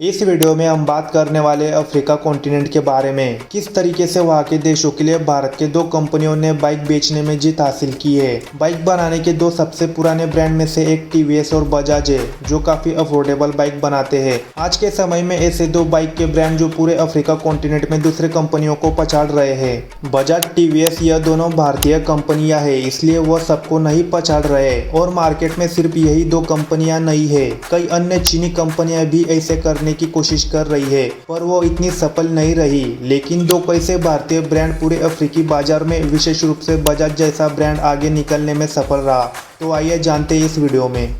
इस वीडियो में हम बात करने वाले अफ्रीका कॉन्टिनेंट के बारे में, किस तरीके से वहां के देशों के लिए भारत के दो कंपनियों ने बाइक बेचने में जीत हासिल की है। बाइक बनाने के दो सबसे पुराने ब्रांड में से एक टीवीएस और बजाज है, जो काफी अफोर्डेबल बाइक बनाते हैं। आज के समय में ऐसे दो बाइक के ब्रांड जो पूरे अफ्रीका कॉन्टिनेंट में दूसरे कंपनियों को पछाड़ रहे हैं। बजाज, टीवीएस यह दोनों भारतीय कंपनियां हैं, इसलिए वह सबको नहीं पछाड़ रहे और मार्केट में सिर्फ यही दो कंपनियां नहीं है। कई अन्य चीनी कंपनियां भी ऐसे करने की कोशिश कर रही है, पर वो इतनी सफल नहीं रही। लेकिन दो कैसे भारतीय ब्रांड पूरे अफ्रीकी बाजार में, विशेष रूप से बजाज जैसा ब्रांड आगे निकलने में सफल रहा, तो आइए जानते हैं इस वीडियो में।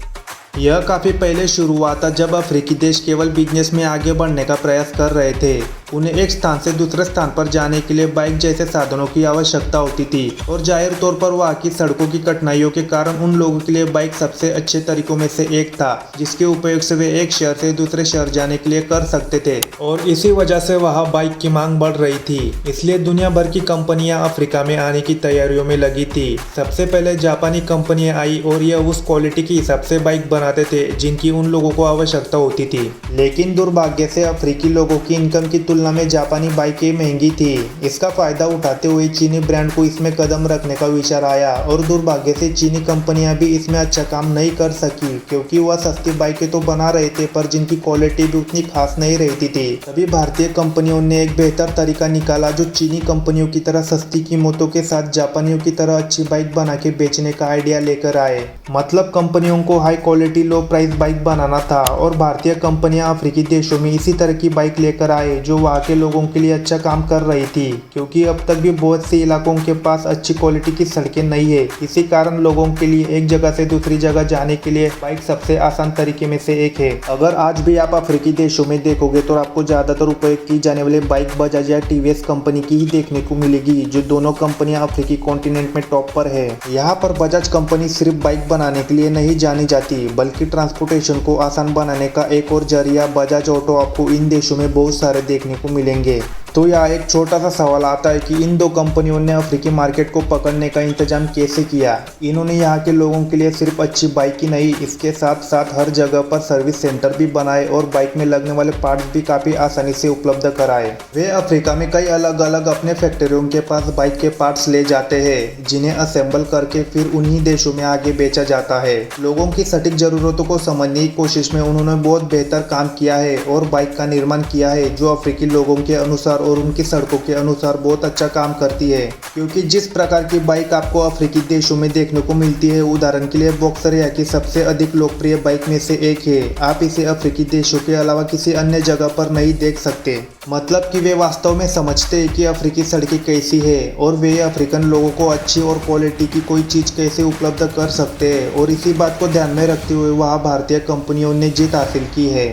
यह काफ़ी पहले शुरू हुआ था, जब अफ्रीकी देश केवल बिजनेस में आगे बढ़ने का प्रयास कर रहे थे। उन्हें एक स्थान से दूसरे स्थान पर जाने के लिए बाइक जैसे साधनों की आवश्यकता होती थी और जाहिर तौर पर वहाँ की सड़कों की कठिनाइयों के कारण उन लोगों के लिए बाइक सबसे अच्छे तरीकों में से एक था, जिसके उपयोग से वे एक शहर से दूसरे शहर जाने के लिए कर सकते थे और इसी वजह से वहाँ बाइक की मांग बढ़ रही थी। इसलिए दुनिया भर की कंपनियां अफ्रीका में आने की तैयारियों में लगी थी। सबसे पहले जापानी कंपनियां आई और यह उस क्वालिटी के हिसाब से बाइक बनाते थे जिनकी उन लोगों को आवश्यकता होती थी। लेकिन दुर्भाग्य से अफ्रीकी लोगों की इनकम की तुलना में जापानी बाइकें महंगी थी। इसका फायदा उठाते हुए चीनी ब्रांड को इसमें कदम रखने का विचार आया और दुर्भाग्य से चीनी कंपनियां भी इसमें अच्छा काम नहीं कर सकी, क्योंकि वह सस्ती बाइकें तो बना रहे थे पर जिनकी क्वालिटी भी उतनी खास नहीं रहती थी। तभी भारतीय कंपनियों ने एक बेहतर तरीका निकाला, जो चीनी कंपनियों की तरह सस्ती कीमतों के साथ जापानियों की तरह अच्छी बाइक बना के बेचने का आइडिया लेकर आए। मतलब कंपनियों को high quality low price bike बनाना था और भारतीय कंपनियां अफ्रीकी देशों में इसी तरह की बाइक लेकर आए, जो वहाँ के लोगों के लिए अच्छा काम कर रही थी, क्योंकि अब तक भी बहुत से इलाकों के पास अच्छी क्वालिटी की सड़कें नहीं है। इसी कारण लोगों के लिए एक जगह से दूसरी जगह जाने के लिए बाइक सबसे आसान तरीके में से एक है। अगर आज भी आप अफ्रीकी देशों में देखोगे तो आपको ज्यादातर उपयोग की जाने वाली बाइक बजाज या टीवीएस कंपनी की ही देखने को मिलेगी, जो दोनों कंपनियां अफ्रीकी कॉन्टिनेंट में टॉप पर है। यहाँ पर बजाज कंपनी सिर्फ बाइक बनाने के लिए नहीं जानी जाती, बल्कि ट्रांसपोर्टेशन को आसान बनाने का एक और जरिया बजाज ऑटो आपको इन देशों में बहुत सारे देखने को मिलेंगे। तो यहाँ एक छोटा सा सवाल आता है कि इन दो कंपनियों ने अफ्रीकी मार्केट को पकड़ने का इंतजाम कैसे किया। इन्होंने यहाँ के लोगों के लिए सिर्फ अच्छी बाइक ही नहीं, इसके साथ साथ हर जगह पर सर्विस सेंटर भी बनाए और बाइक में लगने वाले पार्ट्स भी काफ़ी आसानी से उपलब्ध कराए। वे अफ्रीका में कई अलग अलग अपने फैक्ट्रियों के पास बाइक के पार्ट्स ले जाते हैं, जिन्हें असेंबल करके फिर उन्हीं देशों में आगे बेचा जाता है। लोगों की सटीक ज़रूरतों को समझने की कोशिश में उन्होंने बहुत बेहतर काम किया है और बाइक का निर्माण किया है, जो अफ्रीकी लोगों के अनुसार और उनकी सड़कों के अनुसार बहुत अच्छा काम करती है। क्योंकि जिस प्रकार की बाइक आपको अफ्रीकी देशों में देखने को मिलती है, उदाहरण के लिए बॉक्सर यहाँ की सबसे अधिक लोकप्रिय बाइक में से एक है। आप इसे अफ्रीकी देशों के अलावा किसी अन्य जगह पर नहीं देख सकते। मतलब कि वे वास्तव में समझते हैं कि अफ्रीकी सड़कें कैसी है और वे अफ्रीकन लोगों को अच्छी और क्वालिटी की कोई चीज़ कैसे उपलब्ध कर सकते हैं, और इसी बात को ध्यान में रखते हुए वहाँ भारतीय कंपनियों ने जीत हासिल की है।